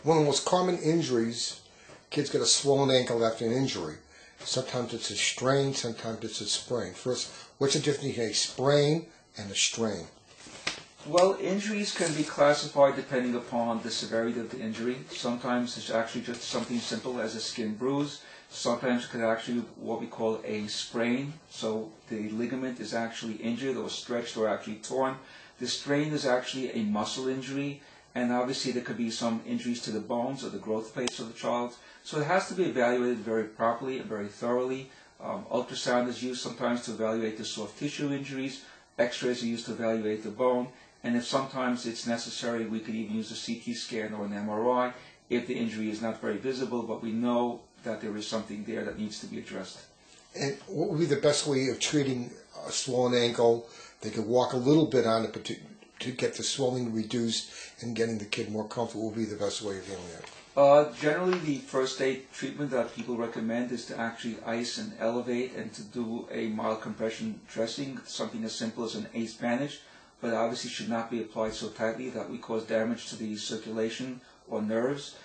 One of the most common injuries, kids get a swollen ankle after an injury. Sometimes it's a strain, sometimes it's a sprain. First, what's the difference between a sprain and a strain? Well, injuries can be classified depending upon the severity of the injury. Sometimes it's actually just something simple as a skin bruise. Sometimes it could actually be what we call a sprain. So the ligament is actually injured or stretched or actually torn. The strain is actually a muscle injury, and obviously there could be some injuries to the bones or the growth plates of the child. So it has to be evaluated very properly and very thoroughly. Ultrasound is used sometimes to evaluate the soft tissue injuries. X-rays are used to evaluate the bone. And if sometimes it's necessary, we could even use a CT scan or an MRI if the injury is not very visible, but we know that there is something there that needs to be addressed. And what would be the best way of treating a swollen ankle? They could walk a little bit on it, but to get the swelling reduced and getting the kid more comfortable would be the best way of healing it. Generally, the first aid treatment that people recommend is to actually ice and elevate and to do a mild compression dressing, something as simple as an ACE bandage, but obviously should not be applied so tightly that we cause damage to the circulation or nerves.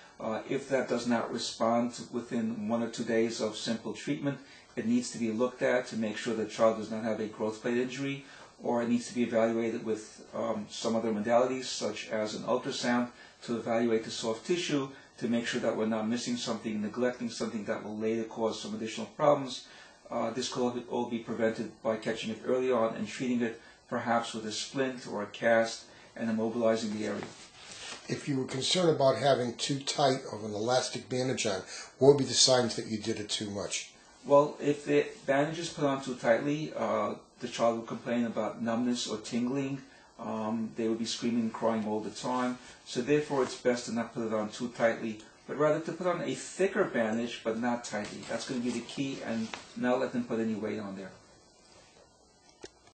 If that does not respond within 1 or 2 days of simple treatment, it needs to be looked at to make sure the child does not have a growth plate injury, or it needs to be evaluated with some other modalities such as an ultrasound to evaluate the soft tissue to make sure that we're not missing something, neglecting something that will later cause some additional problems. This could all be prevented by catching it early on and treating it perhaps with a splint or a cast and immobilizing the area. If you were concerned about having too tight of an elastic bandage on, what would be the signs that you did it too much? Well, if the bandage is put on too tightly, the child would complain about numbness or tingling. They would be screaming and crying all the time. So therefore it's best to not put it on too tightly, but rather to put on a thicker bandage but not tightly. That's going to be the key, and not let them put any weight on there.